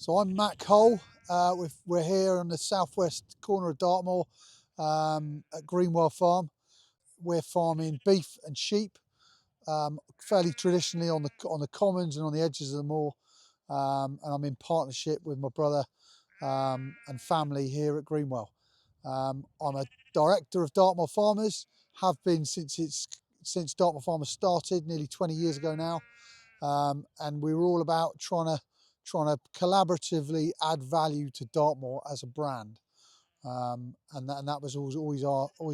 So I'm Matt Cole. We're here on the southwest corner of Dartmoor at Greenwell Farm. We're farming beef and sheep, fairly traditionally on the commons and on the edges of the moor. And I'm in partnership with my brother and family here at Greenwell. I'm a director of Dartmoor Farmers. Have been since Dartmoor Farmers started nearly 20 years ago now. And we were all about trying to collaboratively add value to Dartmoor as a brand, and that was always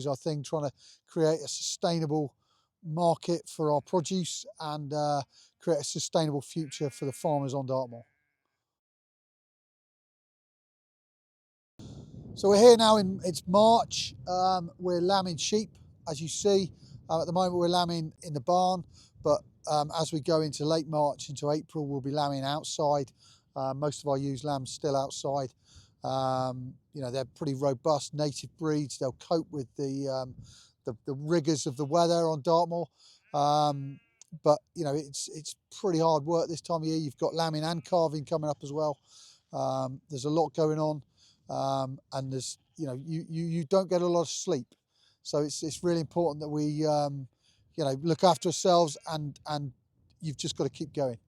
our thing, trying to create a sustainable market for our produce and create a sustainable future for the farmers on Dartmoor. So we're here now it's March. We're lambing sheep, as you see. At the moment we're lambing in the barn, but as we go into late March into April, we'll be lambing outside. Most of our ewe lambs still outside. They're pretty robust native breeds. They'll cope with the rigours of the weather on Dartmoor. But it's pretty hard work this time of year. You've got lambing and calving coming up as well. There's a lot going on. And there's you don't get a lot of sleep, so it's really important that we look after ourselves, and you've just got to keep going.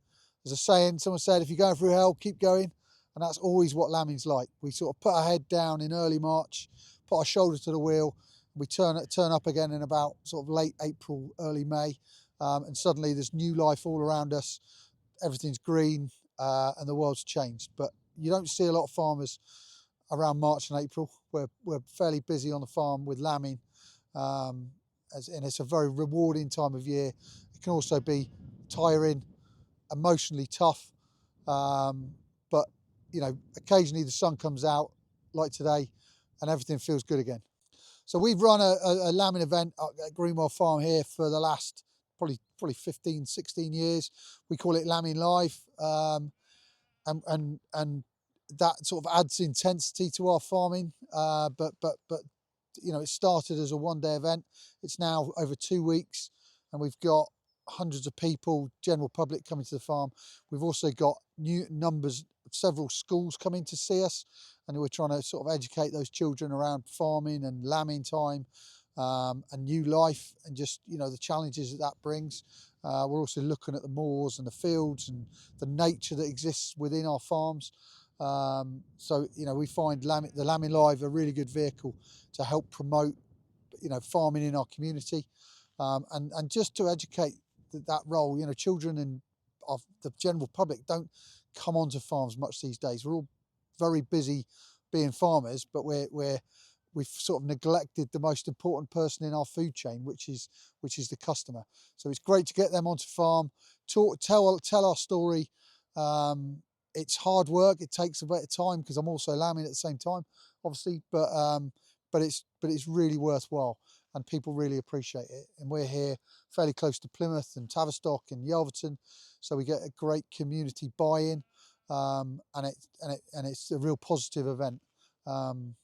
There's a saying, someone said, if you're going through hell, keep going, and that's always what lambing's like. We sort of put our head down in early March, put our shoulder to the wheel, and we turn up again in about sort of late April, early May, and suddenly there's new life all around us. Everything's green, and the world's changed. But you don't see a lot of farmers around March and April. We're fairly busy on the farm with lambing, and it's a very rewarding time of year. It can also be tiring, emotionally tough, but occasionally the sun comes out like today and everything feels good again. So we've run a lambing event at Greenwell Farm here for the last probably 15, 16 years. We call it Lambing Live, and that sort of adds intensity to our farming, but it started as a one-day event. It's now over 2 weeks, and we've got hundreds of people, general public, coming to the farm. We've also got new numbers, several schools coming to see us, and we're trying to sort of educate those children around farming and lambing time, and new life, and just the challenges that brings. We're also looking at the moors and the fields and the nature that exists within our farms. So we find the Lambing Live a really good vehicle to help promote farming in our community, and just to educate that role. Children and of the general public don't come onto farms much these days. We're all very busy being farmers, but we've sort of neglected the most important person in our food chain, which is the customer. So it's great to get them onto farm, tell our story. It's hard work. It takes a bit of time because I'm also lambing at the same time, obviously. But it's really worthwhile, and people really appreciate it. And we're here fairly close to Plymouth and Tavistock and Yelverton, so we get a great community buy-in, and it's a real positive event. And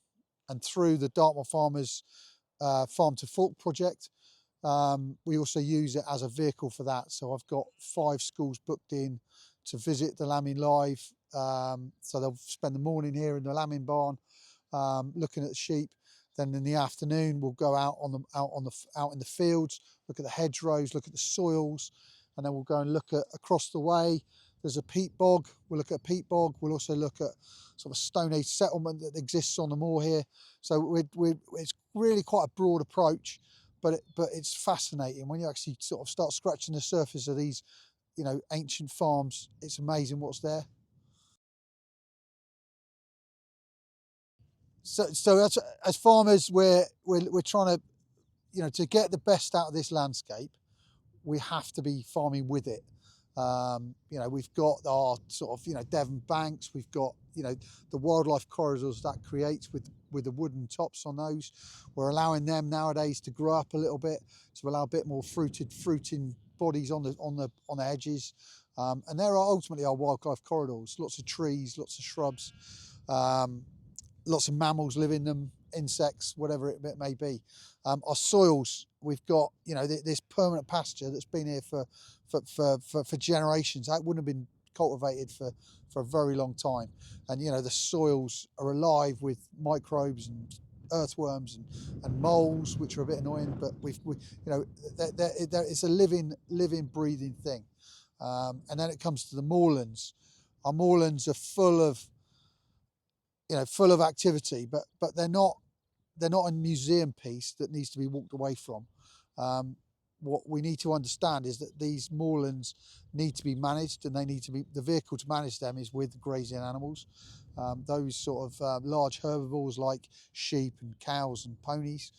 through the Dartmoor Farmers Farm to Fork project, we also use it as a vehicle for that. So I've got 5 schools booked in to visit the Lambing Live. So they'll spend the morning here in the lambing barn, looking at the sheep. Then in the afternoon we'll go out in the fields, look at the hedgerows, look at the soils, and then we'll go and look at across the way. There's a peat bog. We'll look at a peat bog. We'll also look at sort of Stone Age settlement that exists on the moor here. So it's really quite a broad approach, but it's fascinating when you actually sort of start scratching the surface of these, ancient farms. It's amazing what's there. So that's, as farmers, we're trying to, to get the best out of this landscape, we have to be farming with it. We've got our sort of, Devon Banks, we've got, the wildlife corridors that creates with the wooden tops on those. We're allowing them nowadays to grow up a little bit, to allow a bit more fruiting bodies on the edges. And there are ultimately our wildlife corridors, lots of trees, lots of shrubs, lots of mammals live in them, insects, whatever it may be. Our soils, we've got this permanent pasture that's been here for generations. That wouldn't have been cultivated for a very long time, and you know the soils are alive with microbes and earthworms and moles, which are a bit annoying, but you know it's a living breathing thing. And then it comes to the moorlands. Our moorlands are full of full of activity, but they're not a museum piece that needs to be walked away from. What we need to understand is that these moorlands need to be managed, and the vehicle to manage them is with grazing animals. Those sort of large herbivores like sheep and cows and ponies,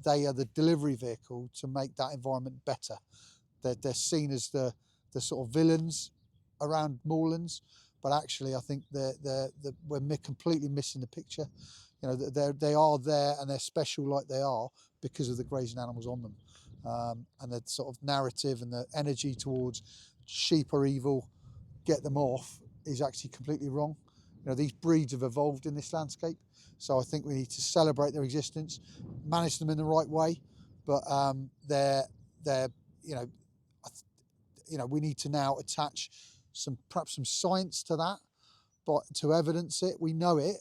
they are the delivery vehicle to make that environment better. They're seen as the sort of villains around moorlands, but actually I think we're completely missing the picture. You know, they are there and they're special like they are because of the grazing animals on them. And the sort of narrative and the energy towards sheep are evil, get them off, is actually completely wrong. You know, these breeds have evolved in this landscape, so I think we need to celebrate their existence, manage them in the right way, but they're we need to now attach perhaps some science to that, but to evidence it. We know it,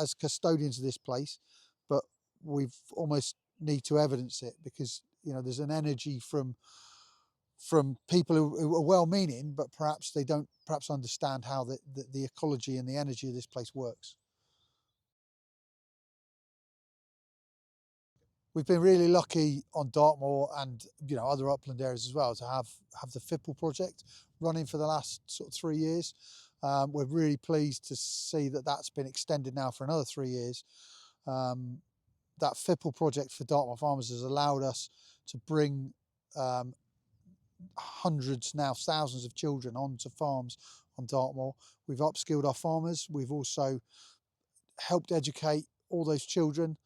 as custodians of this place, but we've almost need to evidence it, because there's an energy from people who are well-meaning, but perhaps they don't understand how the ecology and the energy of this place works. We've been really lucky on Dartmoor and other upland areas as well to have the FIPL project running for the last sort of 3 years. We're really pleased to see that that's been extended now for another 3 years. That FIPL project for Dartmoor farmers has allowed us to bring hundreds, now thousands of children onto farms on Dartmoor. We've upskilled our farmers. We've also helped educate all those children,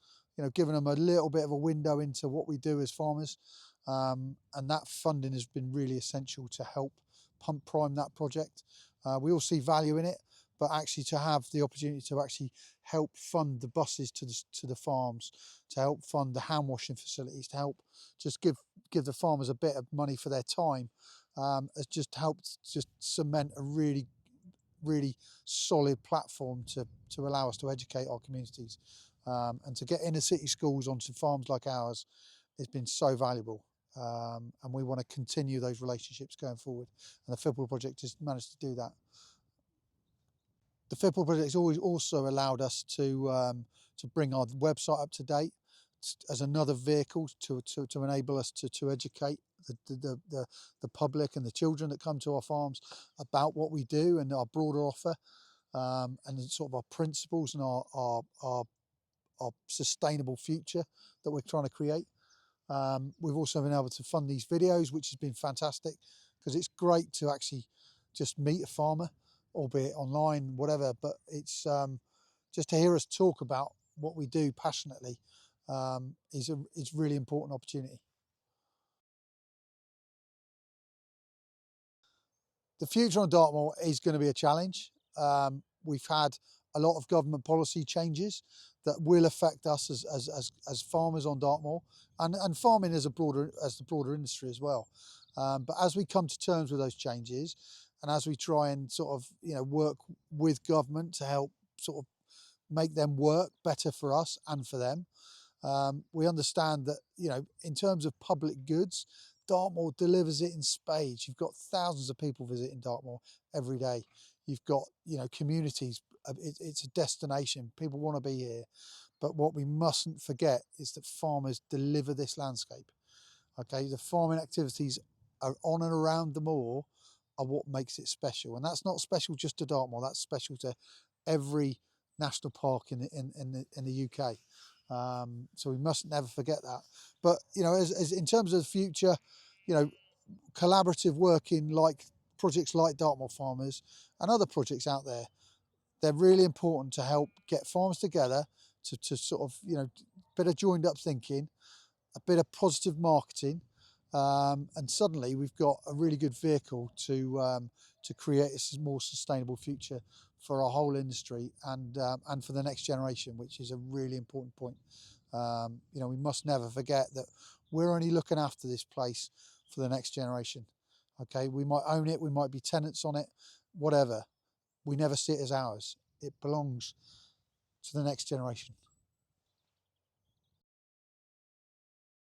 giving them a little bit of a window into what we do as farmers. And that funding has been really essential to help pump prime that project. We all see value in it, but actually to have the opportunity to actually help fund the buses to the farms, to help fund the hand washing facilities, to help just give the farmers a bit of money for their time, has just helped just cement a really solid platform to allow us to educate our communities, and to get inner city schools onto farms like ours has been so valuable, and we want to continue those relationships going forward, and the FIPL project has managed to do that. The FIPL project has always also allowed us to bring our website up to date as another vehicle to enable us to educate the public and the children that come to our farms about what we do and our broader offer, and sort of our principles and our sustainable future that we're trying to create. We've also been able to fund these videos, which has been fantastic, because it's great to actually just meet a farmer, albeit online, whatever, but it's just to hear us talk about what we do passionately is really important opportunity. The future on Dartmoor is going to be a challenge. We've had a lot of government policy changes that will affect us as farmers on Dartmoor, and farming as the broader industry as well. But as we come to terms with those changes, and as we try and sort of work with government to help sort of make them work better for us and for them, we understand that in terms of public goods, Dartmoor delivers it in spades. You've got thousands of people visiting Dartmoor every day. You've got communities. It's a destination. People want to be here. But what we mustn't forget is that farmers deliver this landscape. Okay, the farming activities are on and around the moor are what makes it special, and that's not special just to Dartmoor. That's special to every national park in the UK. So we must never forget that. But as in terms of the future, collaborative working like projects like Dartmoor Farmers and other projects out there, they're really important to help get farms together to sort of bit of joined up thinking, a bit of positive marketing, and suddenly we've got a really good vehicle to create a more sustainable future for our whole industry and for the next generation, which is a really important point. We must never forget that we're only looking after this place for the next generation. Okay, we might own it, we might be tenants on it, whatever. We never see it as ours. It belongs to the next generation.